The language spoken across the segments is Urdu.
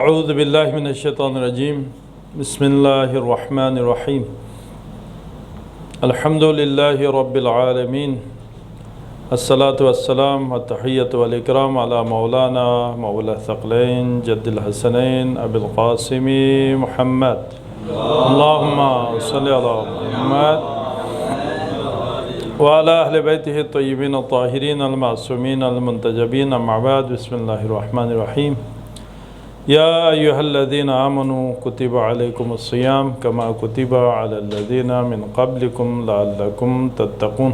اعوذ باللہ من الشیطان الرجیم بسم اللہ الرحمن الرحیم الحمد للہ رب العالمین الصلاة والسلام والتحیۃ والاکرام علی مولانا مولا الثقلین جد الحسنین ابی القاسم محمد اللہم صلی علی محمد وعلی اہل بیتہ الطیبین الطاہرین المعصومین المنتجبین اما بعد بسم اللہ الرحمن الرحیم یا ایہا الذین آمنوا کتب علیکم الصیام کما کتب علی الذین من قبلکم لعلکم تتقون۔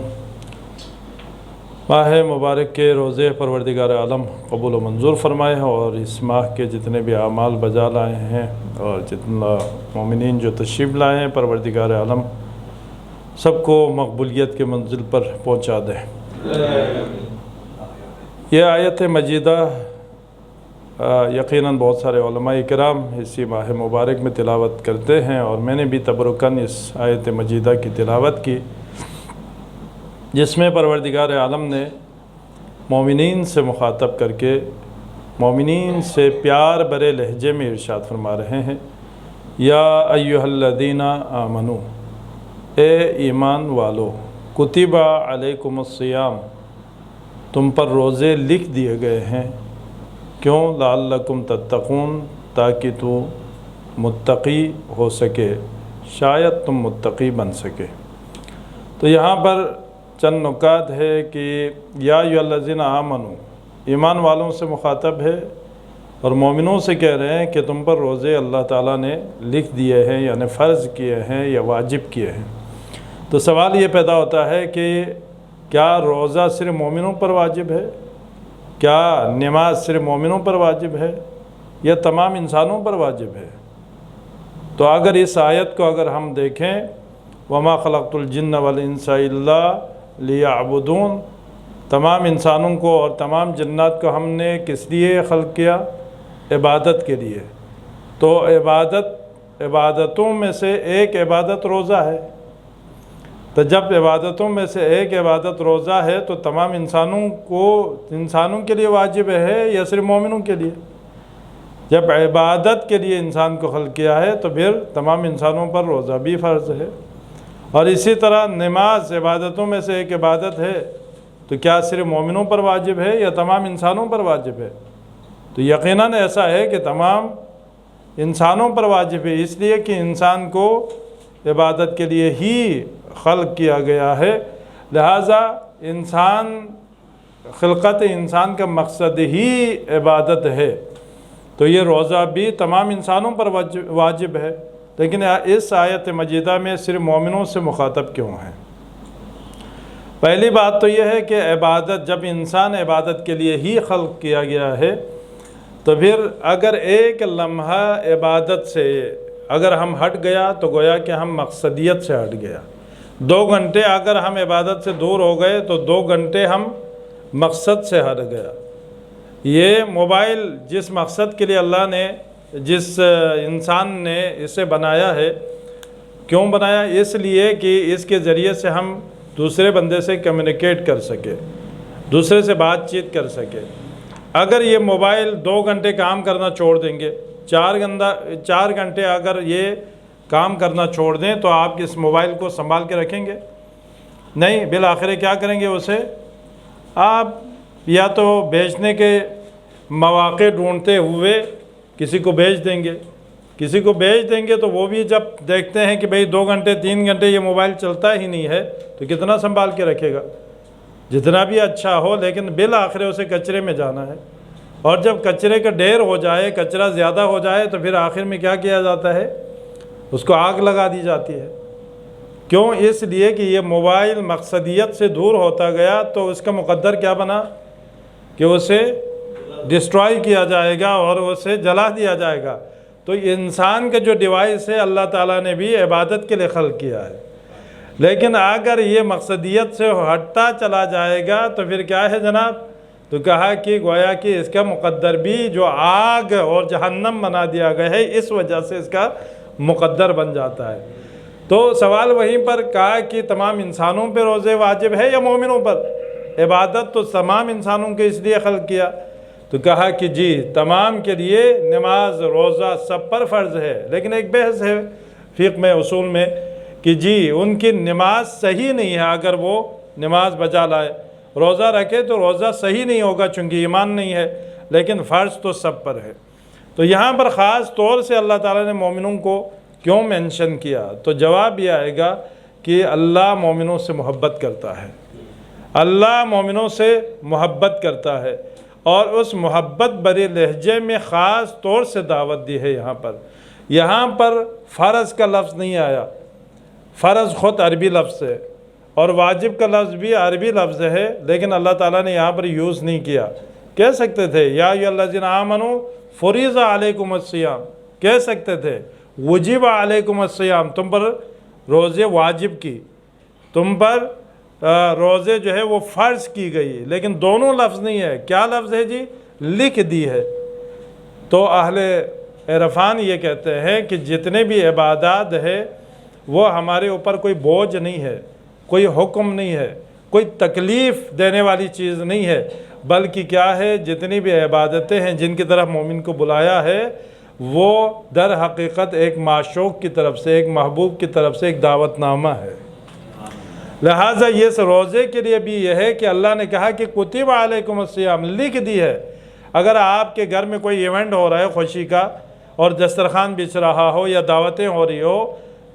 ماہ مبارک کے روزے پروردگار عالم قبول و منظور فرمائے اور اس ماہ کے جتنے بھی اعمال بجا لائے ہیں اور جتنا مومنین جو تشریف لائے ہیں پروردگار عالم سب کو مقبولیت کے منزل پر پہنچا دیں۔ یہ آیت مجیدہ یقیناً بہت سارے علماء کرام اسی ماہ مبارک میں تلاوت کرتے ہیں اور میں نے بھی تبرکاً اس آیت مجیدہ کی تلاوت کی، جس میں پروردگار عالم نے مومنین سے مخاطب کر کے مومنین سے پیار برے لہجے میں ارشاد فرما رہے ہیں، یا ایہا الذین آمنو، اے ایمان والو، کتب علیکم الصیام، تم پر روزے لکھ دیے گئے ہیں، کیوں؟ لعلکم تتقون، تاکہ تو متقی ہو سکے، شاید تم متقی بن سکے۔ تو یہاں پر چند نکات ہے کہ یا ایھا الذین آمنو، ایمان والوں سے مخاطب ہے اور مومنوں سے کہہ رہے ہیں کہ تم پر روزے اللہ تعالیٰ نے لکھ دیے ہیں، یعنی فرض کیے ہیں یا واجب کیے ہیں۔ تو سوال یہ پیدا ہوتا ہے کہ کیا روزہ صرف مومنوں پر واجب ہے؟ کیا نماز صرف مومنوں پر واجب ہے یا تمام انسانوں پر واجب ہے؟ تو اگر اس آیت کو اگر ہم دیکھیں، وَمَا خَلَقْتُ الْجِنَّ وَالْإِنسَ إِلَّا لِيَعْبُدُونَ، تمام انسانوں کو اور تمام جنات کو ہم نے کس لیے خلق کیا؟ عبادت کے لیے۔ تو عبادتوں میں سے ایک عبادت روزہ ہے۔ تو جب عبادتوں میں سے ایک عبادت روزہ ہے تو تمام انسانوں کے لیے واجب ہے یا صرف مومنوں کے لیے؟ جب عبادت کے لیے انسان کو خلق کیا ہے تو پھر تمام انسانوں پر روزہ بھی فرض ہے۔ اور اسی طرح نماز عبادتوں میں سے ایک عبادت ہے، تو کیا صرف مومنوں پر واجب ہے یا تمام انسانوں پر واجب ہے؟ تو یقیناً ایسا ہے کہ تمام انسانوں پر واجب ہے، اس لیے کہ انسان کو عبادت کے لیے ہی خلق کیا گیا ہے، لہٰذا خلقت انسان کا مقصد ہی عبادت ہے۔ تو یہ روزہ بھی تمام انسانوں پر واجب ہے، لیکن اس آیت مجیدہ میں صرف مومنوں سے مخاطب کیوں ہے؟ پہلی بات تو یہ ہے کہ عبادت، جب انسان عبادت کے لیے ہی خلق کیا گیا ہے تو پھر اگر ایک لمحہ عبادت سے اگر ہم ہٹ گیا تو گویا کہ ہم مقصدیت سے ہٹ گیا۔ 2 گھنٹے اگر ہم عبادت سے دور ہو گئے تو 2 گھنٹے ہم مقصد سے ہٹ گیا۔ یہ موبائل جس مقصد کے لیے اللہ نے، جس انسان نے اسے بنایا ہے، کیوں بنایا؟ اس لیے کہ اس کے ذریعے سے ہم دوسرے بندے سے کمیونیکیٹ کر سکے، دوسرے سے بات چیت کر سکے۔ اگر یہ موبائل 2 گھنٹے کام کرنا چھوڑ دیں گے، 4 گھنٹے اگر یہ کام کرنا چھوڑ دیں تو آپ اس موبائل کو سنبھال کے رکھیں گے؟ نہیں، بالآخر کیا کریں گے؟ اسے آپ یا تو بیچنے کے مواقع ڈھونڈتے ہوئے کسی کو بیچ دیں گے تو وہ بھی جب دیکھتے ہیں کہ بھئی 2 گھنٹے 3 گھنٹے یہ موبائل چلتا ہی نہیں ہے تو کتنا سنبھال کے رکھے گا؟ جتنا بھی اچھا ہو، لیکن بالآخر اسے کچرے میں جانا ہے، اور جب کچرے کا ڈھیر ہو جائے، کچرا زیادہ ہو جائے تو پھر آخر میں کیا کیا جاتا ہے؟ اس کو آگ لگا دی جاتی ہے۔ کیوں؟ اس لیے کہ یہ موبائل مقصدیت سے دور ہوتا گیا تو اس کا مقدر کیا بنا کہ اسے ڈسٹرائے کیا جائے گا اور اسے جلا دیا جائے گا۔ تو انسان کا جو ڈیوائس ہے اللہ تعالیٰ نے بھی عبادت کے لیے خلق کیا ہے، لیکن اگر یہ مقصدیت سے ہٹتا چلا جائے گا تو پھر کیا ہے جناب؟ تو کہا کہ گویا کہ اس کا مقدر بھی جو آگ اور جہنم بنا دیا گیا ہے، اس وجہ سے اس کا مقدر بن جاتا ہے۔ تو سوال وہیں پر کہا کہ تمام انسانوں پہ روزے واجب ہے یا مومنوں پر؟ عبادت تو تمام انسانوں کے اس لیے خلق کیا، تو کہا کہ جی تمام کے لیے نماز روزہ سب پر فرض ہے، لیکن ایک بحث ہے فقہ میں اصول میں کہ جی ان کی نماز صحیح نہیں ہے اگر وہ نماز بجا لائے، روزہ رکھے تو روزہ صحیح نہیں ہوگا چونکہ ایمان نہیں ہے، لیکن فرض تو سب پر ہے۔ تو یہاں پر خاص طور سے اللہ تعالیٰ نے مومنوں کو کیوں مینشن کیا؟ تو جواب یہ آئے گا کہ اللہ مومنوں سے محبت کرتا ہے، اللہ مومنوں سے محبت کرتا ہے، اور اس محبت بھرے لہجے میں خاص طور سے دعوت دی ہے۔ یہاں پر فرض کا لفظ نہیں آیا، فرض خود عربی لفظ ہے اور واجب کا لفظ بھی عربی لفظ ہے، لیکن اللہ تعالیٰ نے یہاں پر یوز نہیں کیا۔ کہہ سکتے تھے یا ایھا الذین آمنوا فریض علیکم الصیام، کہہ سکتے تھے وجب علیکم الصیام، تم پر روزے واجب کی، تم پر روزے جو ہے وہ فرض کی گئی، لیکن دونوں لفظ نہیں ہے۔ کیا لفظ ہے جی؟ لکھ دی ہے۔ تو اہل عرفان یہ کہتے ہیں کہ جتنے بھی عبادات ہے وہ ہمارے اوپر کوئی بوجھ نہیں ہے، کوئی حکم نہیں ہے، کوئی تکلیف دینے والی چیز نہیں ہے، بلکہ کیا ہے، جتنی بھی عبادتیں ہیں جن کی طرف مومن کو بلایا ہے وہ در حقیقت ایک معشوق کی طرف سے، ایک محبوب کی طرف سے ایک دعوت نامہ ہے۔ لہٰذا یہ روزے کے لیے بھی یہ ہے کہ اللہ نے کہا کہ کتب علیکم الصیام، لکھ دی ہے۔ اگر آپ کے گھر میں کوئی ایونٹ ہو رہا ہے خوشی کا اور دسترخوان بچھ رہا ہو یا دعوتیں ہو رہی ہو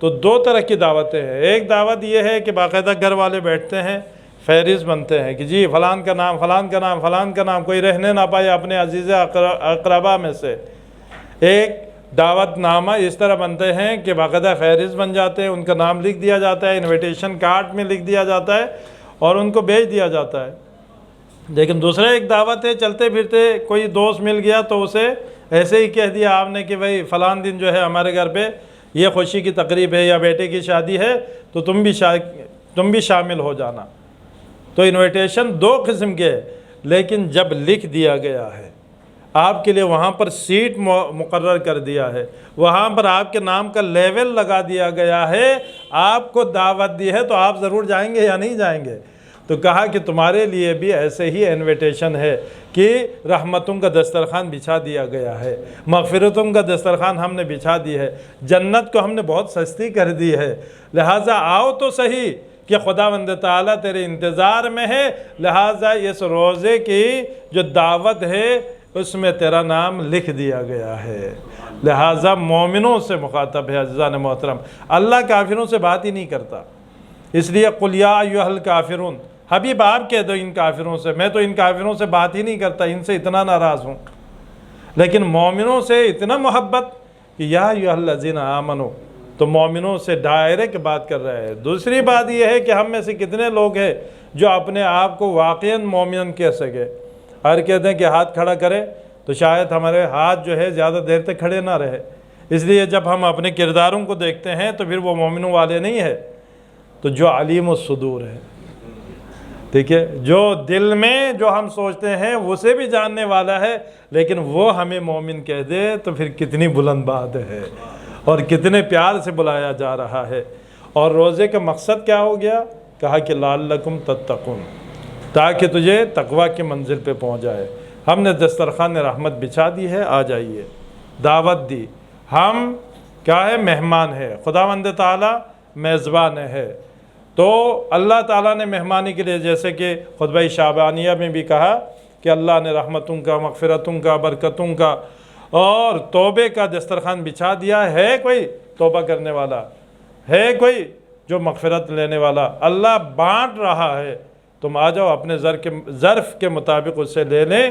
تو دو طرح کی دعوتیں ہیں۔ ایک دعوت یہ ہے کہ باقاعدہ گھر والے بیٹھتے ہیں، فہرست بنتے ہیں کہ جی فلان کا نام، فلان کا نام، فلان کا نام، کوئی رہنے نہ پائے اپنے عزیز اقربا میں سے۔ ایک دعوت نامہ اس طرح بنتے ہیں کہ باقاعدہ فہرست بن جاتے ہیں، ان کا نام لکھ دیا جاتا ہے، انویٹیشن کارڈ میں لکھ دیا جاتا ہے اور ان کو بھیج دیا جاتا ہے۔ لیکن دوسرا ایک دعوت ہے، چلتے پھرتے کوئی دوست مل گیا تو اسے ایسے ہی کہہ دیا آپ نے کہ بھائی فلان دن جو ہے ہمارے گھر پہ یہ خوشی کی تقریب ہے یا بیٹے کی شادی ہے تو تم بھی شامل ہو جانا۔ تو انویٹیشن دو قسم کے، لیکن جب لکھ دیا گیا ہے، آپ کے لیے وہاں پر سیٹ مقرر کر دیا ہے، وہاں پر آپ کے نام کا لیول لگا دیا گیا ہے، آپ کو دعوت دی ہے تو آپ ضرور جائیں گے یا نہیں جائیں گے؟ تو کہا کہ تمہارے لیے بھی ایسے ہی انویٹیشن ہے کہ رحمتوں کا دسترخوان بچھا دیا گیا ہے، مغفرتوں کا دسترخوان ہم نے بچھا دی ہے، جنت کو ہم نے بہت سستی کر دی ہے، لہٰذا آؤ تو صحیح کہ خداوند تعالیٰ تیرے انتظار میں ہے، لہٰذا اس روزے کی جو دعوت ہے اس میں تیرا نام لکھ دیا گیا ہے۔ لہٰذا مومنوں سے مخاطب ہے عزیزان محترم، اللہ کافروں سے بات ہی نہیں کرتا۔ اس لیے قل یا ایھا الکافرون، حبیب آپ کہہ دو ان کافروں سے، میں تو ان کافروں سے بات ہی نہیں کرتا، ان سے اتنا ناراض ہوں، لیکن مومنوں سے اتنا محبت کہ یا ایھا الذین آمنوا، تو مومنوں سے ڈائریکٹ بات کر رہے ہیں۔ دوسری بات یہ ہے کہ ہم میں سے کتنے لوگ ہیں جو اپنے آپ کو واقعاً مومن کہہ سکے؟ اگر کہتے ہیں کہ ہاتھ کھڑا کرے تو شاید ہمارے ہاتھ جو ہے زیادہ دیر تک کھڑے نہ رہے، اس لیے جب ہم اپنے کرداروں کو دیکھتے ہیں تو پھر وہ مومنوں والے نہیں ہے، تو جو علیم الصدور ہے، ٹھیک ہے، جو دل میں جو ہم سوچتے ہیں اسے بھی جاننے والا ہے، لیکن وہ ہمیں مومن کہہ دے تو پھر کتنی بلند بات ہے اور کتنے پیار سے بلایا جا رہا ہے۔ اور روزے کا مقصد کیا ہو گیا؟ کہا کہ لعلکم تتقون، تاکہ تجھے تقوی کی منزل پہ پہنچ جائے۔ ہم نے دسترخوان رحمت بچھا دی ہے، آ جائیے، دعوت دی، ہم کیا ہے؟ مہمان ہے، خداوند تعالیٰ میزبان ہے۔ تو اللہ تعالیٰ نے مہمانی کے لیے جیسے کہ خطبہ شعبانیہ میں بھی کہا کہ اللہ نے رحمتوں کا، مغفرتوں کا، برکتوں کا اور توبے کا دسترخوان بچھا دیا ہے۔ کوئی توبہ کرنے والا ہے، کوئی جو مغفرت لینے والا، اللہ بانٹ رہا ہے، تم آ جاؤ اپنے ظرف کے مطابق اس سے لے لیں۔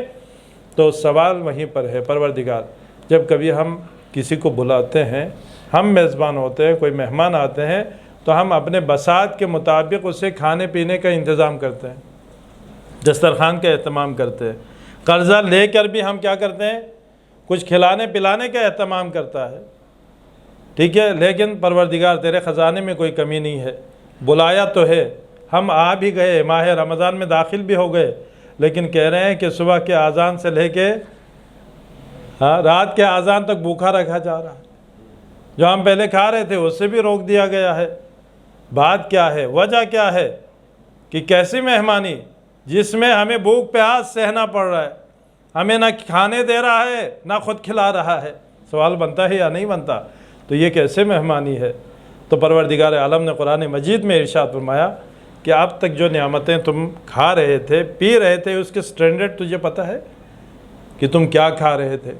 تو سوال وہیں پر ہے، پروردگار جب کبھی ہم کسی کو بلاتے ہیں، ہم میزبان ہوتے ہیں، کوئی مہمان آتے ہیں تو ہم اپنے بساط کے مطابق اسے کھانے پینے کا انتظام کرتے ہیں، دسترخوان کا اہتمام کرتے ہیں، قرضہ لے کر بھی ہم کیا کرتے ہیں؟ کچھ کھلانے پلانے کا اہتمام کرتا ہے، ٹھیک ہے، لیکن پروردگار تیرے خزانے میں کوئی کمی نہیں ہے، بلایا تو ہے، ہم آ بھی گئے، ماہ رمضان میں داخل بھی ہو گئے، لیکن کہہ رہے ہیں کہ صبح کے اذان سے لے کے رات کے اذان تک بھوکا رکھا جا رہا ہے، جو ہم پہلے کھا رہے تھے اس سے بھی روک دیا گیا ہے۔ بات کیا ہے؟ وجہ کیا ہے؟ کہ کیسی مہمانی جس میں ہمیں بھوک پیاس سہنا پڑ رہا ہے، ہمیں نہ کھانے دے رہا ہے نہ خود کھلا رہا ہے، سوال بنتا ہے یا نہیں بنتا؟ تو یہ کیسے مہمانی ہے؟ تو پروردگار عالم نے قرآن مجید میں ارشاد فرمایا کہ اب تک جو نعمتیں تم کھا رہے تھے پی رہے تھے اس کے سٹینڈرڈ تجھے پتہ ہے کہ تم کیا کھا رہے تھے؟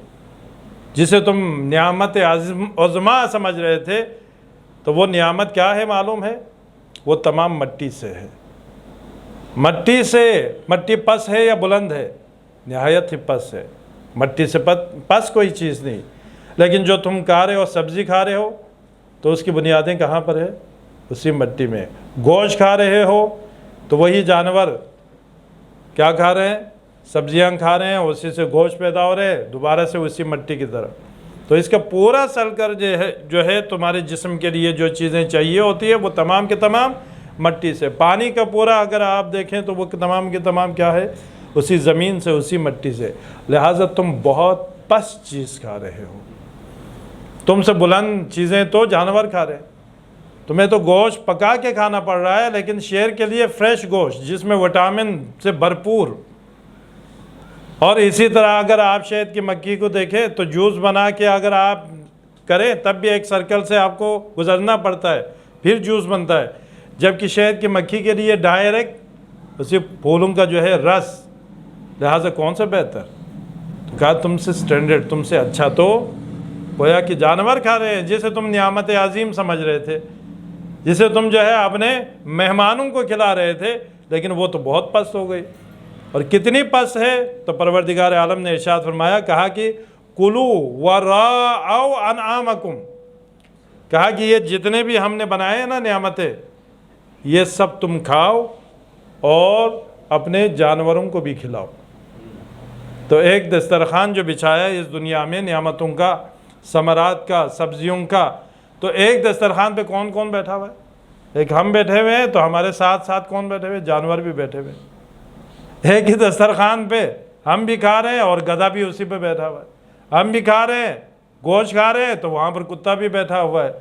جسے تم نعمت عظمیٰ سمجھ رہے تھے تو وہ نعمت کیا ہے معلوم ہے؟ وہ تمام مٹی سے ہے۔ مٹی سے، مٹی پس ہے یا بلند ہے؟ نہایت ہی پس ہے، مٹی سے پس کوئی چیز نہیں۔ لیکن جو تم کھا رہے ہو، سبزی کھا رہے ہو، تو اس کی بنیادیں کہاں پر ہے؟ اسی مٹی میں۔ گوشت کھا رہے ہو تو وہی جانور کیا کھا رہے ہیں؟ سبزیاں کھا رہے ہیں، اسی سے گوشت پیدا ہو رہے ہیں، دوبارہ سے اسی مٹی کی طرف۔ تو اس کا پورا سل کر جو ہے تمہارے جسم کے لیے جو چیزیں چاہیے ہوتی ہے وہ تمام کے تمام مٹی سے۔ پانی کا پورا اگر آپ دیکھیں تو وہ تمام کے تمام کیا ہے؟ اسی زمین سے، اسی مٹی سے۔ لہٰذا تم بہت پس چیز کھا رہے ہو۔ تم سے بلند چیزیں تو جانور کھا رہے ہیں۔ تمہیں تو گوشت پکا کے کھانا پڑ رہا ہے، لیکن شیر کے لیے فریش گوشت جس میں وٹامن سے بھرپور۔ اور اسی طرح اگر آپ شہد کی مکھی کو دیکھیں تو جوس بنا کے اگر آپ کریں تب بھی ایک سرکل سے آپ کو گزرنا پڑتا ہے، پھر جوس بنتا ہے۔ جبکہ شہد کی مکھی کے لیے ڈائریکٹ اسی پھولوں کا جو ہے رس، لہٰذا کون سا بہتر؟ تو کہا تم سے سٹینڈرڈ، تم سے اچھا تو گویا کہ جانور کھا رہے ہیں، جسے تم نعمت عظیم سمجھ رہے تھے، جسے تم جو ہے اپنے مہمانوں کو کھلا رہے تھے، لیکن وہ تو بہت پست ہو گئی۔ اور کتنی پست ہے؟ تو پروردگار عالم نے ارشاد فرمایا، کہا کہ کلو وراعوا انعامکم، کہا کہ یہ جتنے بھی ہم نے بنائے ہیں نا نعمتیں، یہ سب تم کھاؤ اور اپنے جانوروں کو بھی کھلاؤ۔ تو ایک دسترخوان جو بچھایا ہے اس دنیا میں نعمتوں کا، ثمرات کا، سبزیوں کا، تو ایک دسترخوان پہ کون کون بیٹھا ہوا ہے؟ ایک ہم بیٹھے ہوئے ہیں، تو ہمارے ساتھ ساتھ کون بیٹھے ہوئے؟ جانور بھی بیٹھے ہوئے ہیں۔ ایک ہی دسترخوان پہ ہم بھی کھا رہے ہیں اور گدھا بھی اسی پہ بیٹھا ہوا ہے۔ ہم بھی کھا رہے ہیں، گوشت کھا رہے ہیں، تو وہاں پر کتا بھی بیٹھا ہوا ہے۔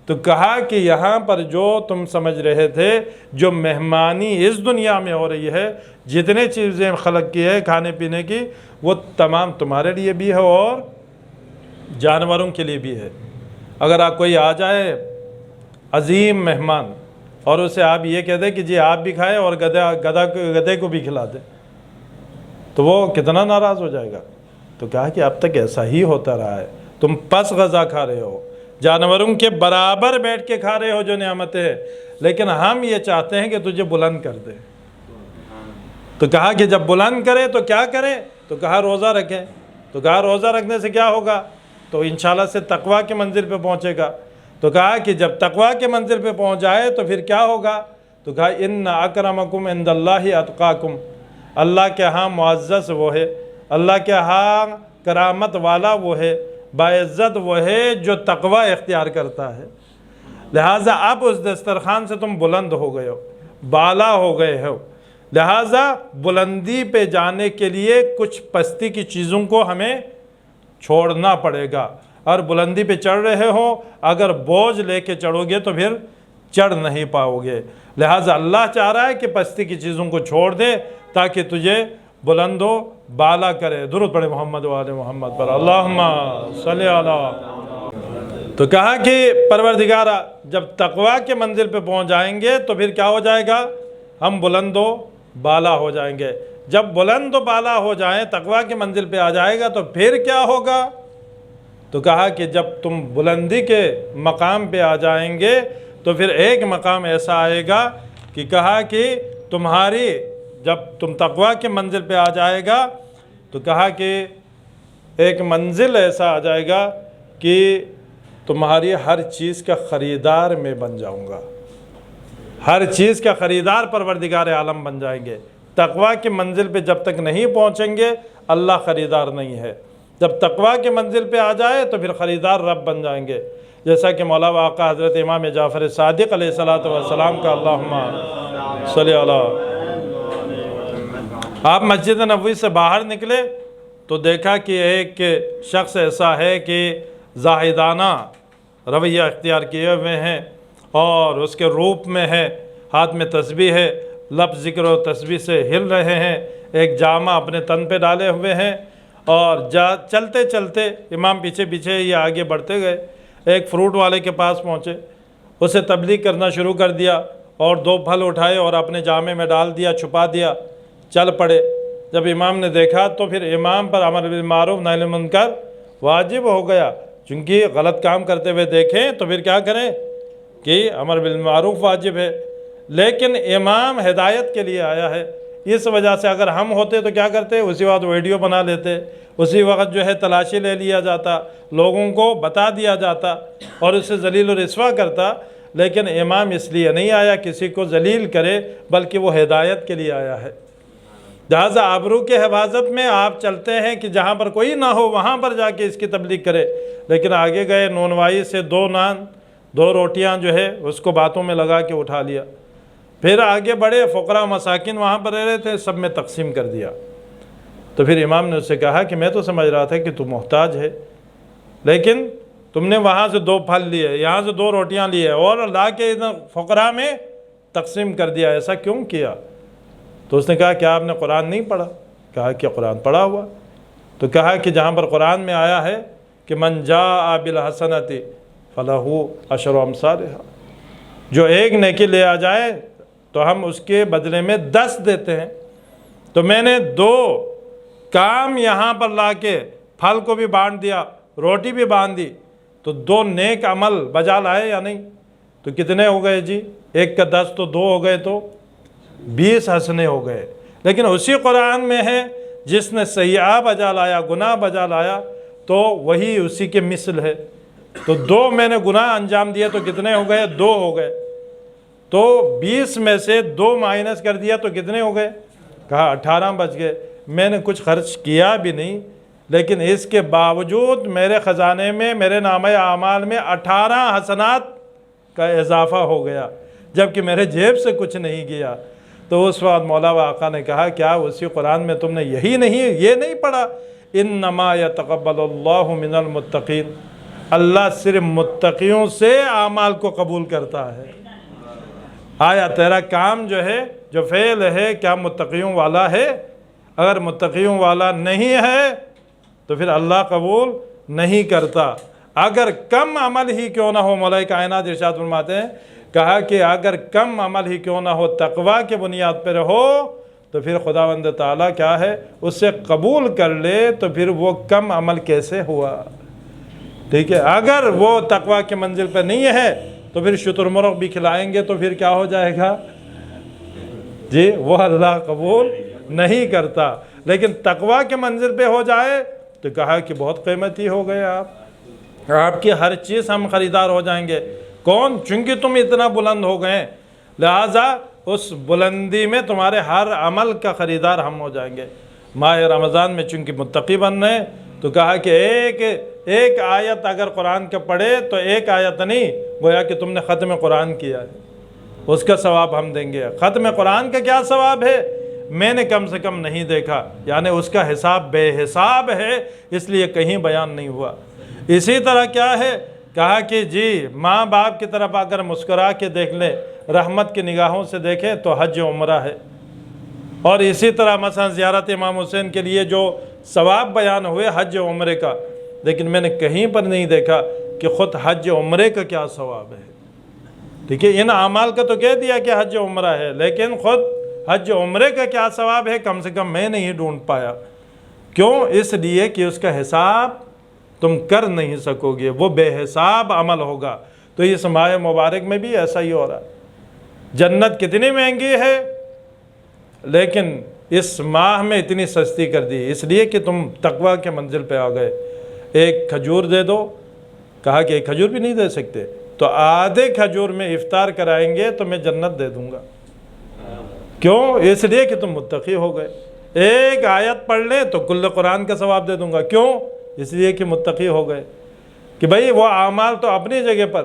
تو کہا کہ یہاں پر جو تم سمجھ رہے تھے، جو مہمانی اس دنیا میں ہو رہی ہے، جتنے چیزیں خلق کی ہے کھانے پینے کی، وہ تمام تمہارے لیے بھی ہے اور جانوروں کے لیے بھی ہے۔ اگر آپ کوئی آ جائے عظیم مہمان اور اسے آپ یہ کہہ دیں کہ جی آپ بھی کھائیں اور گدھے کو بھی کھلا دیں، تو وہ کتنا ناراض ہو جائے گا۔ تو کہا کہ اب تک ایسا ہی ہوتا رہا ہے، تم پس غذا کھا رہے ہو، جانوروں کے برابر بیٹھ کے کھا رہے ہو جو نعمتیں ہیں، لیکن ہم یہ چاہتے ہیں کہ تجھے بلند کر دے۔ تو کہا کہ جب بلند کرے تو کیا کریں؟ تو کہا روزہ رکھیں۔ تو کہا روزہ رکھنے سے کیا ہوگا؟ تو انشاءاللہ سے تقویٰ کے منزل پہ پہنچے گا۔ تو کہا کہ جب تقویٰ کے منزل پہ پہنچ جائے تو پھر کیا ہوگا؟ تو کہا ان اکرمکم عند اللہ اتقاکم، اللہ کے ہاں معزز وہ ہے، اللہ کے ہاں کرامت والا وہ ہے، باعزت وہ ہے جو تقویٰ اختیار کرتا ہے۔ لہٰذا اب اس دسترخوان سے تم بلند ہو گئے ہو، بالا ہو گئے ہو، لہٰذا بلندی پہ جانے کے لیے کچھ پستی کی چیزوں کو ہمیں چھوڑنا پڑے گا۔ اور بلندی پہ چڑھ رہے ہو، اگر بوجھ لے کے چڑھو گے تو پھر چڑھ نہیں پاؤ گے۔ لہٰذا اللہ چاہ رہا ہے کہ پستی کی چیزوں کو چھوڑ دے تاکہ تجھے بلند و بالا کرے۔ درود پڑھے محمد و آل محمد پر، اللہم صلی علی۔ تو کہا کہ پروردگارہ جب تقویٰ کے منزل پہ پہنچ جائیں گے تو پھر کیا ہو جائے گا؟ ہم بلند و بالا ہو جائیں گے۔ جب بلند و بالا ہو جائیں، تقویٰ کے منزل پہ آ جائے گا تو پھر کیا ہوگا؟ تو کہا کہ جب تم بلندی کے مقام پہ آ جائیں گے تو پھر ایک مقام ایسا آئے گا کہ کہا کہ تمہاری، جب تم تقویٰ کے منزل پہ آ جائے گا تو کہا کہ ایک منزل ایسا آ جائے گا کہ تمہاری ہر چیز کا خریدار میں بن جاؤں گا، ہر چیز کا خریدار پروردگار عالم بن جائیں گے۔ تقویٰ کی منزل پہ جب تک نہیں پہنچیں گے اللہ خریدار نہیں ہے، جب تقویٰ کے منزل پہ آ جائے تو پھر خریدار رب بن جائیں گے۔ جیسا کہ مولا آقا حضرت امام جعفر صادق علیہ السلام کا اللہم صلی علی۔ آپ مسجد نبوی سے باہر نکلے تو دیکھا کہ ایک شخص ایسا ہے کہ زاہدانہ رویہ اختیار کیے ہوئے ہیں اور اس کے روپ میں ہے، ہاتھ میں تسبیح ہے، لب ذکر و تسبیح سے ہل رہے ہیں، ایک جامہ اپنے تن پہ ڈالے ہوئے ہیں، اور چلتے چلتے امام پیچھے پیچھے یہ آگے بڑھتے گئے، ایک فروٹ والے کے پاس پہنچے، اسے تبلیغ کرنا شروع کر دیا اور 2 پھل اٹھائے اور اپنے جامے میں ڈال دیا، چھپا دیا، چل پڑے۔ جب امام نے دیکھا تو پھر امام پر امر بالمعروف نہی عن المنکر واجب ہو گیا، چونکہ غلط کام کرتے ہوئے دیکھیں تو پھر کیا کریں کہ امر بالمعروف واجب ہے، لیکن امام ہدایت کے لیے آیا ہے۔ اس وجہ سے اگر ہم ہوتے تو کیا کرتے، اسی وقت ویڈیو بنا لیتے، اسی وقت جو ہے تلاشی لے لیا جاتا، لوگوں کو بتا دیا جاتا اور اسے ذلیل و رسوا کرتا، لیکن امام اس لیے نہیں آیا کسی کو ذلیل کرے، بلکہ وہ ہدایت کے لیے آیا ہے۔ لہٰذا آبرو کے حفاظت میں آپ چلتے ہیں کہ جہاں پر کوئی نہ ہو وہاں پر جا کے اس کی تبلیغ کرے، لیکن آگے گئے نونوائی سے 2 نان 2 روٹیاں جو ہے اس کو باتوں میں لگا کے اٹھا لیا، پھر آگے بڑے، فقراء مساکین وہاں پر رہ رہے تھے، سب میں تقسیم کر دیا۔ تو پھر امام نے اس سے کہا کہ میں تو سمجھ رہا تھا کہ تو محتاج ہے، لیکن تم نے وہاں سے 2 پھل لیے، یہاں سے 2 روٹیاں لیے اور لا کے فقراء میں تقسیم کر دیا، ایسا کیوں کیا؟ تو اس نے کہا کہ آپ نے قرآن نہیں پڑھا؟ کہا کہ قرآن پڑھا ہوا۔ تو کہا کہ جہاں پر قرآن میں آیا ہے کہ من جاء بالحسنۃ فلہ عشر امثالھا، جو ایک نیکی لے آ جائے تو ہم اس کے بدلے میں 10 دیتے ہیں، تو میں نے 2 کام یہاں پر لا کے پھل کو بھی بانٹ دیا، روٹی بھی باندھ دی، تو 2 نیک عمل بجا لائے یا نہیں؟ تو کتنے ہو گئے جی؟ 1 کا 10 تو 2 ہو گئے تو 20 حسنے ہو گئے۔ لیکن اسی قرآن میں ہے جس نے سیئہ بجا لایا، گناہ بجا لایا، تو وہی اسی کے مثل ہے۔ تو 2 میں نے گناہ انجام دیے تو کتنے ہو گئے؟ 2 ہو گئے۔ تو 20 میں سے 2 مائنس کر دیا تو کتنے ہو گئے؟ کہا 18 بچ گئے۔ میں نے کچھ خرچ کیا بھی نہیں، لیکن اس کے باوجود میرے خزانے میں، میرے نامہ اعمال میں 18 حسنات کا اضافہ ہو گیا، جبکہ میرے جیب سے کچھ نہیں گیا۔ تو اس وقت مولا و آقا نے کہا کیا اسی قرآن میں تم نے یہ نہیں پڑھا؟ انما یتقبل اللہ من المتقین، اللہ صرف متقیوں سے اعمال کو قبول کرتا ہے۔ آیا تیرا کام جو ہے، جو فعل ہے، کیا متقیوں والا ہے؟ اگر متقیوں والا نہیں ہے تو پھر اللہ قبول نہیں کرتا۔ اگر کم عمل ہی کیوں نہ ہو، مولا کائنات ارشاد فرماتے ہیں، کہا کہ اگر کم عمل ہی کیوں نہ ہو، تقوی کے بنیاد پر ہو، تو پھر خداوند تعالیٰ کیا ہے، اس سے قبول کر لے، تو پھر وہ کم عمل کیسے ہوا؟ ٹھیک ہے، اگر وہ تقوی کے منزل پہ نہیں ہے تو پھر شتر مرغ بھی کھلائیں گے تو پھر کیا ہو جائے گا جی؟ وہ اللہ قبول نہیں کرتا۔ لیکن تقوی کے منزل پہ ہو جائے تو کہا کہ بہت قیمتی ہو گئے آپ کی ہر چیز ہم خریدار ہو جائیں گے۔ کون؟ چونکہ تم اتنا بلند ہو گئے، لہٰذا اس بلندی میں تمہارے ہر عمل کا خریدار ہم ہو جائیں گے۔ ماہ رمضان میں چونکہ متقی بن رہے ہیں تو کہا کہ ایک آیت اگر قرآن کا پڑھے تو 1 آیت نہیں، گویا کہ تم نے ختم قرآن کیا ہے، اس کا ثواب ہم دیں گے۔ ختم قرآن کا کیا ثواب ہے؟ میں نے کم سے کم نہیں دیکھا، یعنی اس کا حساب بے حساب ہے، اس لیے کہیں بیان نہیں ہوا۔ اسی طرح کیا ہے، کہا کہ جی ماں باپ کی طرف اگر مسکرا کے دیکھ لیں، رحمت کی نگاہوں سے دیکھیں تو حج عمرہ ہے۔ اور اسی طرح مثلا زیارت امام حسین کے لیے جو ثواب بیان ہوئے حج عمرے کا، لیکن میں نے کہیں پر نہیں دیکھا کہ خود حج عمرے کا کیا ثواب ہے۔ ٹھیک ہے، ان اعمال کا تو کہہ دیا کہ حج عمرہ ہے، لیکن خود حج عمرے کا کیا ثواب ہے کم سے کم میں نہیں ڈھونڈ پایا۔ کیوں؟ اس لیے کہ اس کا حساب تم کر نہیں سکو گے، وہ بے حساب عمل ہوگا۔ تو اس ماہ مبارک میں بھی ایسا ہی ہو رہا ہے۔ جنت کتنی مہنگی ہے، لیکن اس ماہ میں اتنی سستی کر دی، اس لیے کہ تم تقوی کے منزل پہ آ گئے۔ 1 کھجور دے دو، کہا کہ 1 کھجور بھی نہیں دے سکتے، تو آدھے کھجور میں افطار کرائیں گے تو میں جنت دے دوں گا۔ کیوں؟ اس لیے کہ تم متقی ہو گئے۔ 1 آیت پڑھ لیں تو کل قرآن کا ثواب دے دوں گا۔ کیوں؟ اس لیے کہ متقی ہو گئے۔ کہ بھئی وہ اعمال تو اپنی جگہ پر،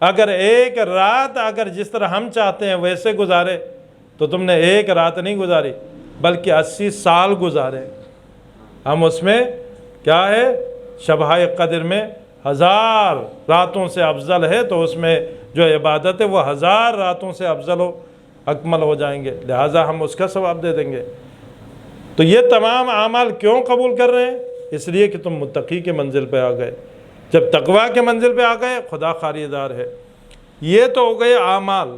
اگر 1 رات اگر جس طرح ہم چاہتے ہیں ویسے گزارے تو تم نے 1 رات نہیں گزاری بلکہ 80 سال گزارے۔ ہم اس میں کیا ہے، شبہ قدر میں 1000 راتوں سے افضل ہے، تو اس میں جو عبادت ہے وہ 1000 راتوں سے افضل و اکمل ہو جائیں گے، لہٰذا ہم اس کا ثواب دے دیں گے۔ تو یہ تمام اعمال کیوں قبول کر رہے ہیں؟ اس لیے کہ تم متقی کے منزل پہ آ گئے۔ جب تقویٰ کے منزل پہ آ گئے خدا خریدار ہے۔ یہ تو ہو گئے اعمال۔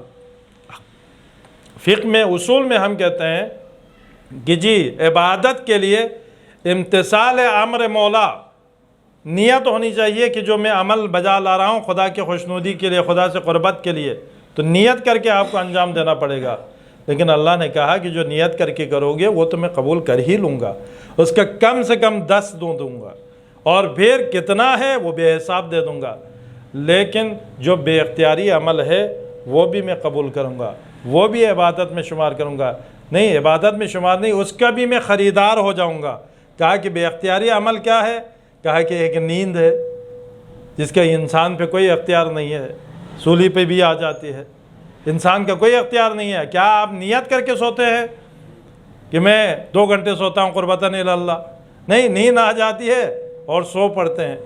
فقہ میں اصول میں ہم کہتے ہیں کہ جی عبادت کے لیے امتثال امر مولا، نیت ہونی چاہیے کہ جو میں عمل بجا لا رہا ہوں خدا کی خوشنودی کے لیے، خدا سے قربت کے لیے، تو نیت کر کے آپ کو انجام دینا پڑے گا۔ لیکن اللہ نے کہا کہ جو نیت کر کے کرو گے وہ تو میں قبول کر ہی لوں گا، اس کا کم سے کم 10 دوں گا، اور پھر کتنا ہے وہ بے حساب دے دوں گا۔ لیکن جو بے اختیاری عمل ہے وہ بھی میں قبول کروں گا، وہ بھی عبادت میں شمار کروں گا۔ نہیں، عبادت میں شمار نہیں، اس کا بھی میں خریدار ہو جاؤں گا۔ کہا کہ بے اختیاری عمل کیا ہے؟ کہا کہ ایک نیند ہے جس کا انسان پہ کوئی اختیار نہیں ہے، سولی پہ بھی آ جاتی ہے، انسان کا کوئی اختیار نہیں ہے۔ کیا آپ نیت کر کے سوتے ہیں کہ میں 2 گھنٹے سوتا ہوں قربتاً الی اللہ؟ نہیں، نیند آ جاتی ہے اور سو پڑتے ہیں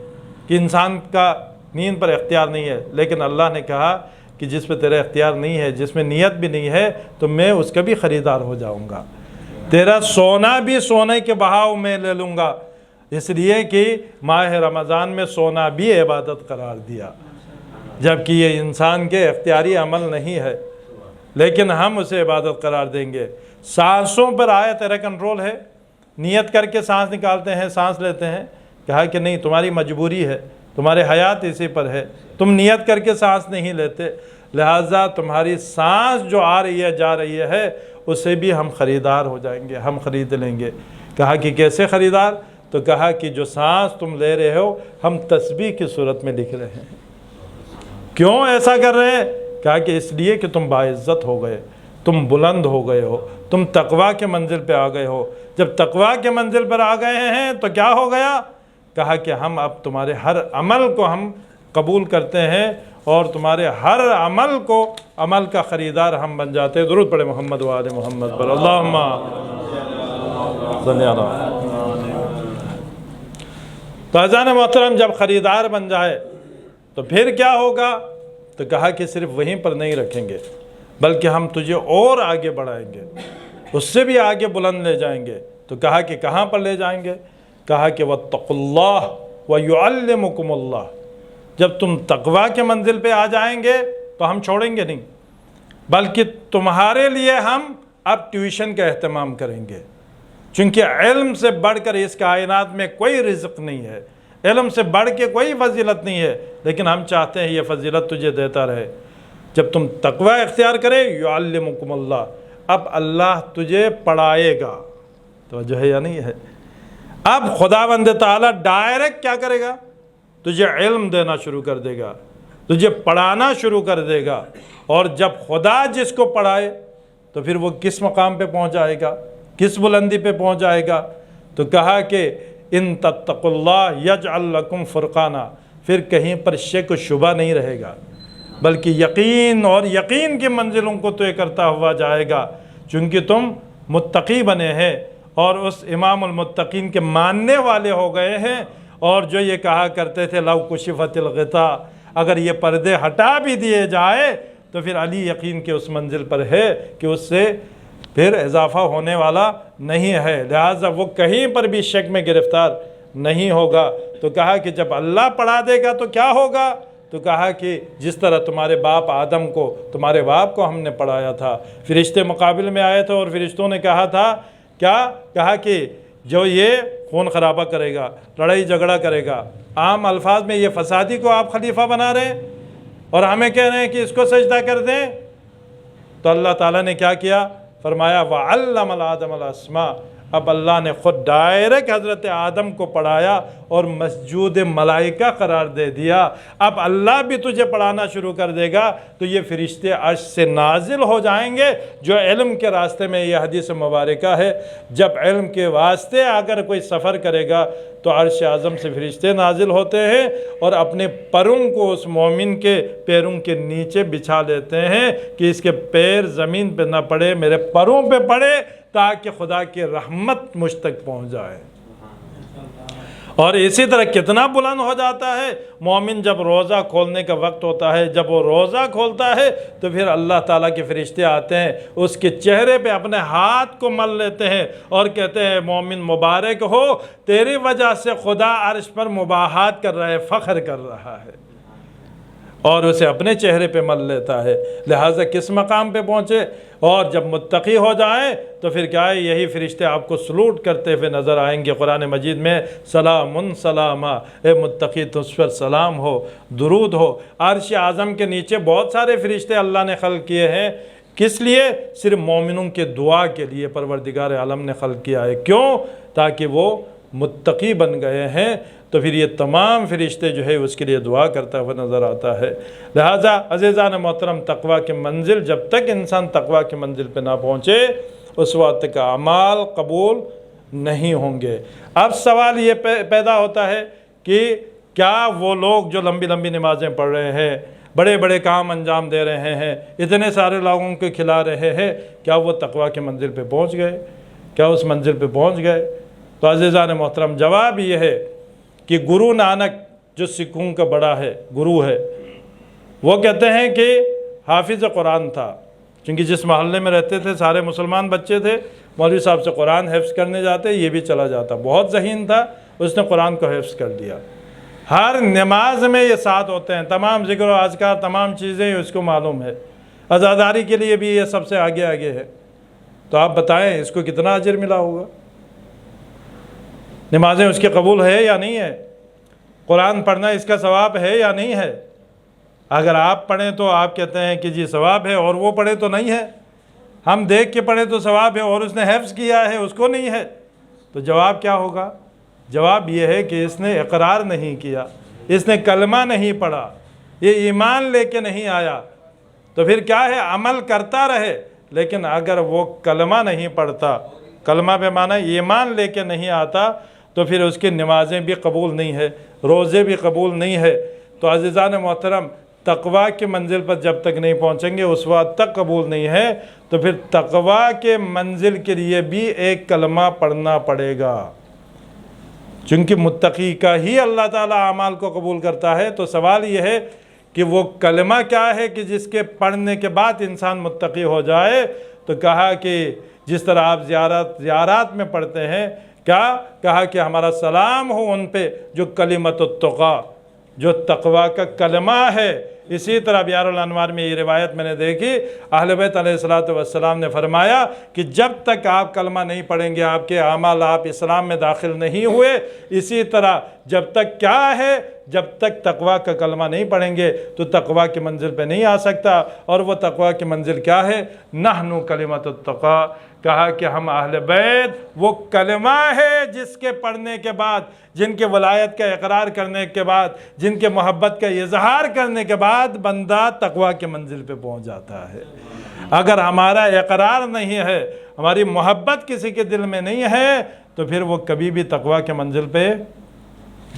کہ انسان کا نیند پر اختیار نہیں ہے۔ لیکن اللہ نے کہا کہ جس پہ تیرا اختیار نہیں ہے، جس میں نیت بھی نہیں ہے، تو میں اس کا بھی خریدار ہو جاؤں گا۔ تیرا سونا بھی سونے کے بہاؤ میں لے لوں گا، اس لیے کہ ماہ رمضان میں سونا بھی عبادت قرار دیا، جبکہ یہ انسان کے اختیاری عمل نہیں ہے، لیکن ہم اسے عبادت قرار دیں گے۔ سانسوں پر آیا تیرا کنٹرول ہے؟ نیت کر کے سانس نکالتے ہیں، سانس لیتے ہیں، کہا کہ نہیں، تمہاری مجبوری ہے، تمہارے حیات اسی پر ہے، تم نیت کر کے سانس نہیں لیتے، لہٰذا تمہاری سانس جو آ رہی ہے جا رہی ہے اسے بھی ہم خریدار ہو جائیں گے، ہم خرید لیں گے۔ کہا کہ کیسے خریدار؟ تو کہا کہ جو سانس تم لے رہے ہو ہم تسبیح کی صورت میں لکھ رہے ہیں۔ کیوں ایسا کر رہے ہیں؟ کہا کہ اس لیے کہ تم باعزت ہو گئے، تم بلند ہو گئے ہو، تم تقویٰ کے منزل پہ آ گئے ہو۔ جب تقویٰ کے منزل پر آ گئے ہیں تو کیا ہو گیا؟ کہا کہ ہم اب تمہارے ہر عمل کو ہم قبول کرتے ہیں اور تمہارے ہر عمل کو عمل کا خریدار ہم بن جاتے ہیں۔ درود پڑھے محمد و آل محمد پر، اللہم صلی اللہ۔ تو عزیزان محترم، جب خریدار بن جائے تو پھر کیا ہوگا؟ تو کہا کہ صرف وہیں پر نہیں رکھیں گے، بلکہ ہم تجھے اور آگے بڑھائیں گے، اس سے بھی آگے بلند لے جائیں گے۔ تو کہا کہ کہاں پر لے جائیں گے؟ کہا کہ وَاتَّقُوا اللَّهَ وَيُعَلِّمُكُمُ اللَّهُ۔ جب تم تقویٰ کے منزل پہ آ جائیں گے تو ہم چھوڑیں گے نہیں، بلکہ تمہارے لیے ہم اب ٹیوشن کا اہتمام کریں گے، چونکہ علم سے بڑھ کر اس کائنات میں کوئی رزق نہیں ہے، علم سے بڑھ کے کوئی فضیلت نہیں ہے، لیکن ہم چاہتے ہیں یہ فضیلت تجھے دیتا رہے۔ جب تم تقویٰ اختیار کرے، یعلمکم اللہ، اب اللہ تجھے پڑھائے گا۔ توجہ ہے یا نہیں ہے؟ اب خداوند تعالیٰ ڈائریکٹ کیا کرے گا؟ تجھے علم دینا شروع کر دے گا، تجھے پڑھانا شروع کر دے گا۔ اور جب خدا جس کو پڑھائے تو پھر وہ کس مقام پہ پہنچ جائے گا، کس بلندی پہ پہنچ جائے گا؟ تو کہا کہ ان تتقوا اللہ یجعل لکم فرقانا، پھر کہیں پر شک و شبہ نہیں رہے گا، بلکہ یقین اور یقین کی منزلوں کو طے کرتا ہوا جائے گا، چونکہ تم متقی بنے ہیں اور اس امام المتقین کے ماننے والے ہو گئے ہیں۔ اور جو یہ کہا کرتے تھے لو کشفت الغطاء، اگر یہ پردے ہٹا بھی دیے جائے تو پھر علی یقین کے اس منزل پر ہے کہ اس سے پھر اضافہ ہونے والا نہیں ہے، لہٰذا وہ کہیں پر بھی شک میں گرفتار نہیں ہوگا۔ تو کہا کہ جب اللہ پڑھا دے گا تو کیا ہوگا؟ تو کہا کہ جس طرح تمہارے باپ آدم کو، تمہارے باپ کو ہم نے پڑھایا تھا، فرشتے مقابل میں آئے تھے اور فرشتوں نے کہا تھا کیا؟ کہا کہ جو یہ خون خرابہ کرے گا، لڑائی جھگڑا کرے گا، عام الفاظ میں یہ فسادی کو آپ خلیفہ بنا رہے ہیں اور ہمیں کہہ رہے ہیں کہ اس کو سجدہ کر دیں۔ تو اللہ تعالیٰ نے کیا کیا؟ فرمایا وَعَلَّمَ الْآدَمَ الْأَسْمَاءَ، اب اللہ نے خود ڈائریکٹ حضرت آدم کو پڑھایا اور مسجود ملائکہ قرار دے دیا۔ اب اللہ بھی تجھے پڑھانا شروع کر دے گا تو یہ فرشتے عرش سے نازل ہو جائیں گے۔ جو علم کے راستے میں، یہ حدیث مبارکہ ہے، جب علم کے واسطے اگر کوئی سفر کرے گا تو عرش اعظم سے فرشتے نازل ہوتے ہیں اور اپنے پروں کو اس مومن کے پیروں کے نیچے بچھا لیتے ہیں کہ اس کے پیر زمین پہ نہ پڑے، میرے پروں پہ پڑے، تاکہ خدا کی رحمت مجھ تک پہنچ جائے۔ اور اسی طرح کتنا بلند ہو جاتا ہے مومن جب روزہ کھولنے کا وقت ہوتا ہے، جب وہ روزہ کھولتا ہے تو پھر اللہ تعالیٰ کے فرشتے آتے ہیں، اس کے چہرے پہ اپنے ہاتھ کو مل لیتے ہیں اور کہتے ہیں مومن مبارک ہو، تیری وجہ سے خدا عرش پر مباحات کر رہا ہے، فخر کر رہا ہے، اور اسے اپنے چہرے پہ مل لیتا ہے۔ لہٰذا کس مقام پہ پہنچے، اور جب متقی ہو جائیں تو پھر کیا ہے، یہی فرشتے آپ کو سلوٹ کرتے ہوئے نظر آئیں گے۔ قرآن مجید میں سلام سلاما، اے متقی تجھ پر سلام ہو، درود ہو۔ عرش اعظم کے نیچے بہت سارے فرشتے اللہ نے خلق کیے ہیں، کس لیے؟ صرف مومنوں کے دعا کے لیے پروردگار عالم نے خلق کیا ہے۔ کیوں؟ تاکہ وہ متقی بن گئے ہیں، تو پھر یہ تمام فرشتے جو ہے اس کے لیے دعا کرتا ہوا نظر آتا ہے۔ لہٰذا عزیزان محترم، تقویٰ کی منزل، جب تک انسان تقویٰ کی منزل پہ نہ پہنچے اس وقت تک اعمال قبول نہیں ہوں گے۔ اب سوال یہ پیدا ہوتا ہے کہ کیا وہ لوگ جو لمبی لمبی نمازیں پڑھ رہے ہیں، بڑے بڑے کام انجام دے رہے ہیں، اتنے سارے لوگوں کو کھلا رہے ہیں، کیا وہ تقویٰ کی منزل پہ پہنچ گئے؟ کیا اس منزل پہ پہنچ گئے؟ تو عزیزان محترم، جواب یہ ہے کہ گرو نانک جو سکھوں کا بڑا ہے، گرو ہے، وہ کہتے ہیں کہ حافظ قرآن تھا، چونکہ جس محلے میں رہتے تھے سارے مسلمان بچے تھے، مولوی صاحب سے قرآن حفظ کرنے جاتے، یہ بھی چلا جاتا، بہت ذہین تھا، اس نے قرآن کو حفظ کر دیا۔ ہر نماز میں یہ ساتھ ہوتے ہیں، تمام ذکر و اذکار، تمام چیزیں اس کو معلوم ہے، عزاداری کے لیے بھی یہ سب سے آگے آگے ہے۔ تو آپ بتائیں اس کو کتنا اجر ملا ہوگا؟ نمازیں اس کی قبول ہے یا نہیں ہے؟ قرآن پڑھنا اس کا ثواب ہے یا نہیں ہے؟ اگر آپ پڑھیں تو آپ کہتے ہیں کہ جی ثواب ہے، اور وہ پڑھے تو نہیں ہے، ہم دیکھ کے پڑھے تو ثواب ہے، اور اس نے حفظ کیا ہے اس کو نہیں ہے، تو جواب کیا ہوگا؟ جواب یہ ہے کہ اس نے اقرار نہیں کیا، اس نے کلمہ نہیں پڑھا، یہ ایمان لے کے نہیں آیا۔ تو پھر کیا ہے، عمل کرتا رہے، لیکن اگر وہ کلمہ نہیں پڑھتا، کلمہ پہ معنی ایمان لے کے نہیں آتا، تو پھر اس کی نمازیں بھی قبول نہیں ہے، روزے بھی قبول نہیں ہے۔ تو عزیزان محترم، تقویٰ کی منزل پر جب تک نہیں پہنچیں گے اس وقت تک قبول نہیں ہے، تو پھر تقویٰ کے منزل کے لیے بھی ایک کلمہ پڑھنا پڑے گا، چونکہ متقی کا ہی اللہ تعالیٰ اعمال کو قبول کرتا ہے۔ تو سوال یہ ہے کہ وہ کلمہ کیا ہے کہ جس کے پڑھنے کے بعد انسان متقی ہو جائے؟ تو کہا کہ جس طرح آپ زیارات میں پڑھتے ہیں، کیا کہا کہ ہمارا سلام ہو ان پہ جو کلمۃ التقیٰ، جو تقویٰ کا کلمہ ہے۔ اسی طرح بیار الانوار میں یہ روایت میں نے دیکھی، اہل بیت علیہ الصلوۃ والسلام نے فرمایا کہ جب تک آپ کلمہ نہیں پڑھیں گے آپ کے اعمال، آپ اسلام میں داخل نہیں ہوئے۔ اسی طرح جب تک کیا ہے، جب تک تقویٰ کا کلمہ نہیں پڑھیں گے تو تقویٰ کی منزل پہ نہیں آ سکتا۔ اور وہ تقویٰ کی منزل کیا ہے؟ نحن کلمۃ التقیٰ، کہا کہ ہم اہل بیت وہ کلمہ ہے جس کے پڑھنے کے بعد، جن کے ولایت کا اقرار کرنے کے بعد، جن کے محبت کا اظہار کرنے کے بعد بندہ تقویٰ کے منزل پہ پہنچ جاتا ہے۔ اگر ہمارا اقرار نہیں ہے، ہماری محبت کسی کے دل میں نہیں ہے، تو پھر وہ کبھی بھی تقویٰ کے منزل پہ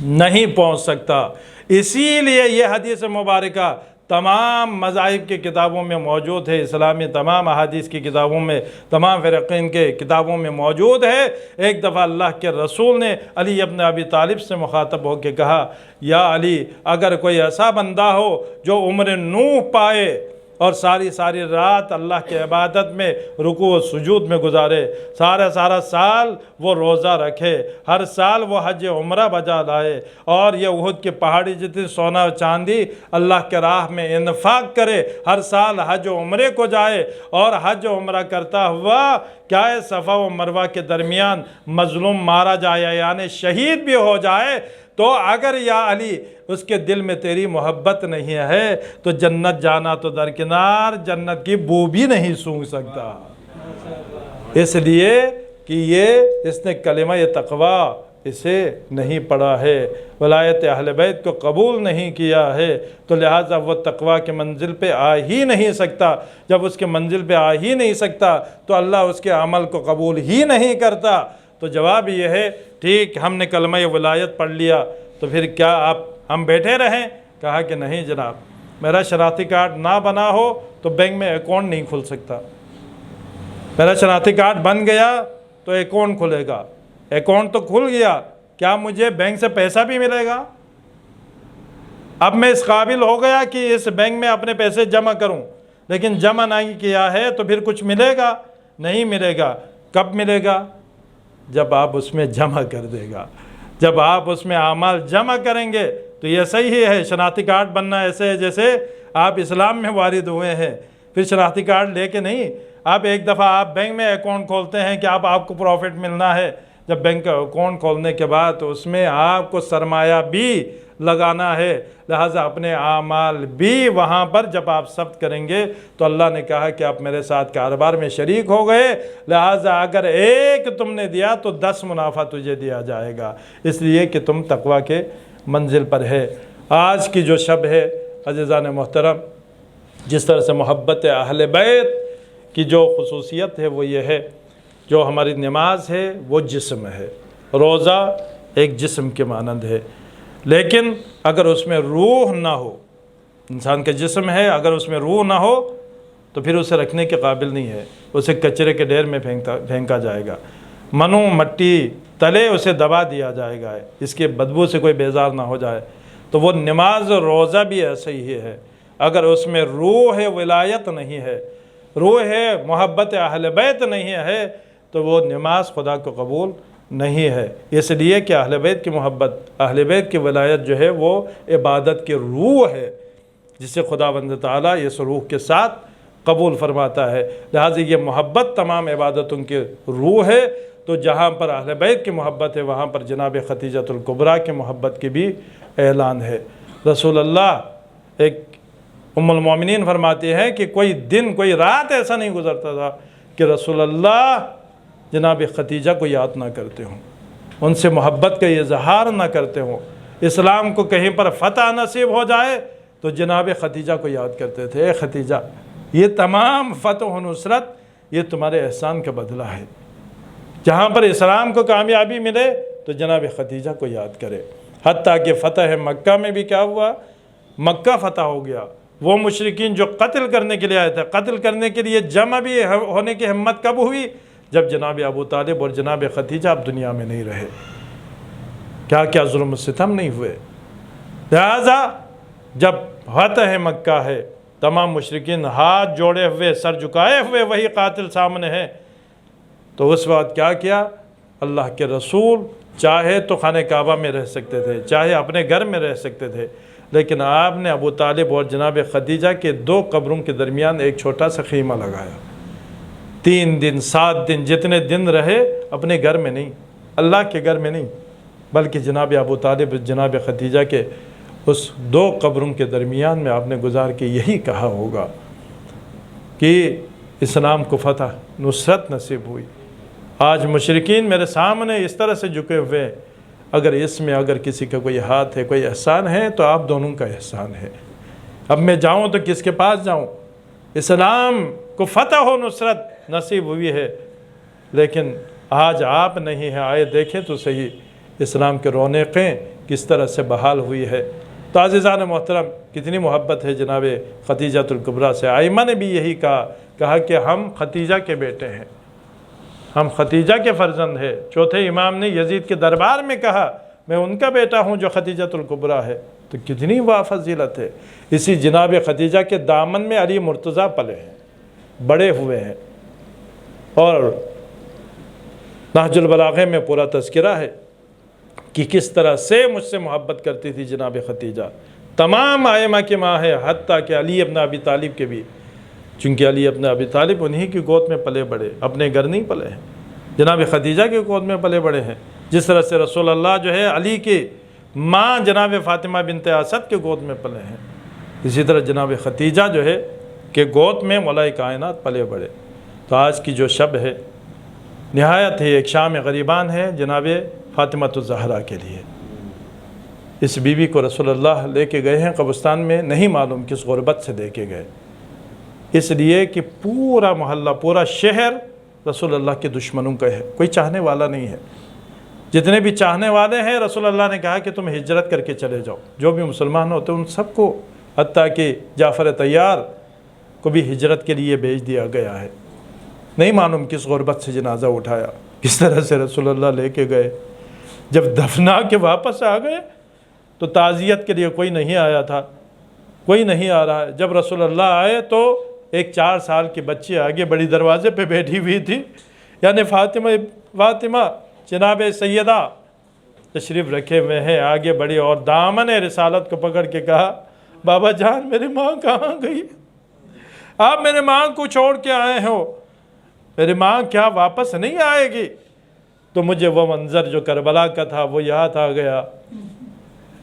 نہیں پہنچ سکتا۔ اسی لیے یہ حدیث مبارکہ تمام مذاہب کی کتابوں میں موجود ہے، اسلامی تمام احادیث کی کتابوں میں، تمام فرقین کے کتابوں میں موجود ہے۔ ایک دفعہ اللہ کے رسول نے علی ابن ابی طالب سے مخاطب ہو کے کہا، یا علی، اگر کوئی ایسا بندہ ہو جو عمر نوح پائے اور ساری رات اللہ کی عبادت میں رکوع و سجود میں گزارے، سارا سال وہ روزہ رکھے، ہر سال وہ حج عمرہ بجا لائے، اور یہ احد کی پہاڑی جتنی سونا و چاندی اللہ کے راہ میں انفاق کرے، ہر سال حج و عمرے کو جائے، اور حج و عمرہ کرتا ہوا کیا ہے صفا و مروہ کے درمیان مظلوم مارا جائے، یعنی شہید بھی ہو جائے، تو اگر یا علی اس کے دل میں تیری محبت نہیں ہے تو جنت جانا تو درکنار، جنت کی بو بھی نہیں سونگھ سکتا۔ اس لیے کہ اس نے کلمہ تقویٰ اسے نہیں پڑھا ہے، ولایت اہل بیت کو قبول نہیں کیا ہے، تو لہٰذا وہ تقویٰ کے منزل پہ آ ہی نہیں سکتا۔ جب اس کے منزل پہ آ ہی نہیں سکتا تو اللہ اس کے عمل کو قبول ہی نہیں کرتا۔ تو جواب یہ ہے، ٹھیک ہم نے کلمہ ولایت پڑھ لیا، تو پھر کیا ہم بیٹھے رہیں؟ کہا کہ نہیں جناب، میرا شناختی کارڈ نہ بنا ہو تو بینک میں اکاؤنٹ نہیں کھل سکتا، میرا شناختی کارڈ بن گیا تو اکاؤنٹ کھلے گا، اکاؤنٹ تو کھل گیا کیا مجھے بینک سے پیسہ بھی ملے گا؟ اب میں اس قابل ہو گیا کہ اس بینک میں اپنے پیسے جمع کروں، لیکن جمع نہیں کیا ہے تو پھر کچھ ملے گا؟ نہیں ملے گا۔ کب ملے گا؟ جب آپ اس میں جمع کر دے گا، جب آپ اس میں اعمال جمع کریں گے۔ تو یہ صحیح ہے، شناختی کارڈ بننا ایسے ہے جیسے آپ اسلام میں وارد ہوئے ہیں، پھر شناختی کارڈ لے کے نہیں۔ آپ ایک دفعہ آپ بینک میں اکاؤنٹ کھولتے ہیں کہ آپ کو پروفٹ ملنا ہے، جب بینک کا اکاؤنٹ کھولنے کے بعد تو اس میں آپ کو سرمایہ بھی لگانا ہے، لہٰذا اپنے اعمال بھی وہاں پر جب آپ ثبت کریں گے تو اللہ نے کہا کہ آپ میرے ساتھ کاروبار میں شریک ہو گئے، لہٰذا اگر ایک تم نے دیا تو 10 منافع تجھے دیا جائے گا، اس لیے کہ تم تقوی کے منزل پر ہے۔ آج کی جو شب ہے عزیزان محترم، جس طرح سے محبت اہل بیت کی جو خصوصیت ہے وہ یہ ہے، جو ہماری نماز ہے وہ جسم ہے، روزہ ایک جسم کے مانند ہے، لیکن اگر اس میں روح نہ ہو، انسان کا جسم ہے اگر اس میں روح نہ ہو تو پھر اسے رکھنے کے قابل نہیں ہے، اسے کچرے کے ڈھیر میں پھینکا جائے گا، منو مٹی تلے اسے دبا دیا جائے گا، اس کے بدبو سے کوئی بیزار نہ ہو جائے۔ تو وہ نماز اور روزہ بھی ایسے ہی ہے، اگر اس میں روح ولایت نہیں ہے، روح محبت اہل بیت نہیں ہے تو وہ نماز خدا کو قبول نہیں ہے، اس لیے کہ اہل بیت کی محبت، اہل بیت کی ولایت جو ہے وہ عبادت کی روح ہے، جسے خداوند تعالیٰ اس روح کے ساتھ قبول فرماتا ہے، لہٰذا یہ محبت تمام عبادتوں کی روح ہے۔ تو جہاں پر اہل بیت کی محبت ہے وہاں پر جناب خدیجۃ الکبریٰ کی محبت کی بھی اعلان ہے۔ رسول اللہ ایک ام المومنین فرماتی ہیں کہ کوئی دن کوئی رات ایسا نہیں گزرتا تھا کہ رسول اللہ جناب خدیجہ کو یاد نہ کرتے ہوں، ان سے محبت کا اظہار نہ کرتے ہوں، اسلام کو کہیں پر فتح نصیب ہو جائے تو جناب خدیجہ کو یاد کرتے تھے، اے خدیجہ یہ تمام فتح و نصرت یہ تمہارے احسان کا بدلہ ہے، جہاں پر اسلام کو کامیابی ملے تو جناب خدیجہ کو یاد کرے۔ حتیٰ کہ فتح مکہ میں بھی کیا ہوا؟ مکہ فتح ہو گیا، وہ مشرکین جو قتل کرنے کے لیے آئے تھے، قتل کرنے کے لیے جمع بھی ہونے کی ہمت کب ہوئی؟ جب جناب ابو طالب اور جناب خدیجہ اب دنیا میں نہیں رہے، کیا کیا ظلم و ستم نہیں ہوئے؟ لہذا جب فتح مکہ ہے، تمام مشرکین ہاتھ جوڑے ہوئے سر جھکائے ہوئے وہی قاتل سامنے ہیں، تو اس وقت کیا اللہ کے رسول چاہے تو خانہ کعبہ میں رہ سکتے تھے، چاہے اپنے گھر میں رہ سکتے تھے، لیکن آپ نے ابو طالب اور جناب خدیجہ کے 2 قبروں کے درمیان ایک چھوٹا سا خیمہ لگایا، 3 دن 7 دن جتنے دن رہے اپنے گھر میں نہیں، اللہ کے گھر میں نہیں، بلکہ جناب ابو طالب جناب خدیجہ کے اس 2 قبروں کے درمیان میں آپ نے گزار کے یہی کہا ہوگا کہ اسلام کو فتح نصرت نصیب ہوئی۔ آج مشرکین میرے سامنے اس طرح سے جھکے ہوئے، اگر اس میں اگر کسی کا کوئی ہاتھ ہے، کوئی احسان ہے تو آپ دونوں کا احسان ہے۔ اب میں جاؤں تو کس کے پاس جاؤں؟ اسلام کو فتح و نصرت نصیب ہوئی ہے، لیکن آج آپ نہیں ہیں، آئے دیکھیں تو صحیح اسلام کے رونقیں کس طرح سے بحال ہوئی ہے۔ تو عزیزان محترم، کتنی محبت ہے جناب خدیجۃ الکبریٰ سے۔ ائمہ نے بھی یہی کہا کہ ہم خدیجہ کے بیٹے ہیں، ہم خدیجہ کے فرزند ہیں۔ چوتھے امام نے یزید کے دربار میں کہا میں ان کا بیٹا ہوں جو خدیجۃ الکبریٰ ہے، تو کتنی فضیلت ہے۔ اسی جناب خدیجہ کے دامن میں علی مرتضیٰ پلے ہیں، بڑے ہوئے ہیں، اور نہج البلاغہ میں پورا تذکرہ ہے کہ کس طرح سے مجھ سے محبت کرتی تھی جناب خدیجہ۔ تمام ائمہ کی ماں ہے، حتیٰ کہ علی ابن ابی طالب کے بھی، چونکہ علی ابن ابی طالب انہی کی گود میں پلے بڑے، اپنے گھر نہیں پلے ہیں، جناب خدیجہ کی گود میں پلے بڑے ہیں۔ جس طرح سے رسول اللہ جو ہے علی کی ماں جناب فاطمہ بنت اسد کے گود میں پلے ہیں، اسی طرح جناب خدیجہ جو ہے کہ گود میں مولا کائنات پلے بڑے۔ تو آج کی جو شب ہے نہایت ہی ایک شام غریبان ہے جناب فاطمہ الزہرا کے لیے۔ اس بیوی کو رسول اللہ لے کے گئے ہیں قبرستان میں، نہیں معلوم کس غربت سے لے کے گئے، اس لیے کہ پورا محلہ پورا شہر رسول اللہ کے دشمنوں کا ہے، کوئی چاہنے والا نہیں ہے۔ جتنے بھی چاہنے والے ہیں رسول اللہ نے کہا کہ تم ہجرت کر کے چلے جاؤ، جو بھی مسلمان ہوتے ان سب کو، حتیٰ کہ جعفر طیار کو بھی ہجرت کے لیے بھیج دیا گیا ہے۔ نہیں معلوم کس غربت سے جنازہ اٹھایا، کس طرح سے رسول اللہ لے کے گئے۔ جب دفنا کے واپس آ گئے تو تعزیت کے لیے کوئی نہیں آیا تھا، کوئی نہیں آ رہا ہے۔ جب رسول اللہ آئے تو ایک 4 سال کی بچی آگے بڑی دروازے پہ بیٹھی ہوئی تھی، یعنی فاطمہ جناب سیدہ تشریف رکھے ہوئے ہیں، آگے بڑی اور دامن رسالت کو پکڑ کے کہا بابا جان میری ماں کہاں گئی؟ آپ میرے ماں کو چھوڑ کے آئے ہو، میری ماں کیا واپس نہیں آئے گی؟ تو مجھے وہ منظر جو کربلا کا تھا وہ یاد آ گیا،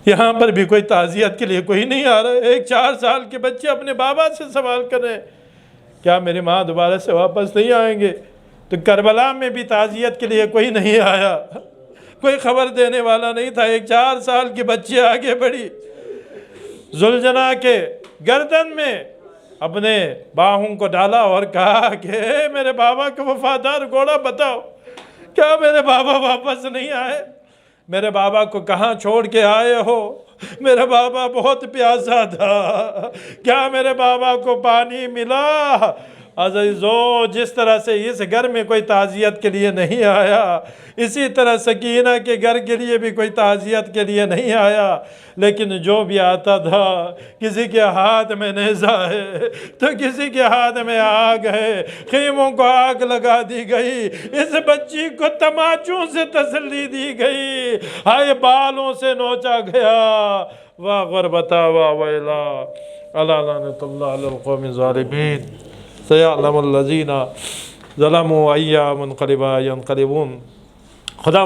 یہاں پر بھی کوئی تعزیت کے لیے کوئی نہیں آ رہا ہے۔ ایک 4 سال کے بچے اپنے بابا سے سوال کر رہے ہیں کیا میری ماں دوبارہ سے واپس نہیں آئیں گے؟ تو کربلا میں بھی تعزیت کے لیے کوئی نہیں آیا، کوئی خبر دینے والا نہیں تھا۔ ایک 4 سال کی بچی آگے بڑھی، زلجنا کے گردن میں اپنے باہوں کو ڈالا اور کہا کہ اے میرے بابا کا وفادار گھوڑا بتاؤ، کیا میرے بابا واپس نہیں آئے؟ میرے بابا کو کہاں چھوڑ کے آئے ہو؟ میرا بابا بہت پیاسا تھا، کیا میرے بابا کو پانی ملا؟ عزیزو، جس طرح سے اس گھر میں کوئی تعزیت کے لیے نہیں آیا، اسی طرح سکینہ کے گھر کے لیے بھی کوئی تعزیت کے لیے نہیں آیا، لیکن جو بھی آتا تھا کسی کے ہاتھ میں نیزہ ہے تو کسی کے ہاتھ میں آگ ہے، خیموں کو آگ لگا دی گئی، اس بچی کو تماچوں سے تسلی دی گئی، ہائے بالوں سے نوچا گیا، واہ غربتا واہ ویلا، الا لعنت اللہ علی القوم الظالمین، سیعلم الذین ظلموا ای منقلبا ینقلبون۔ خدا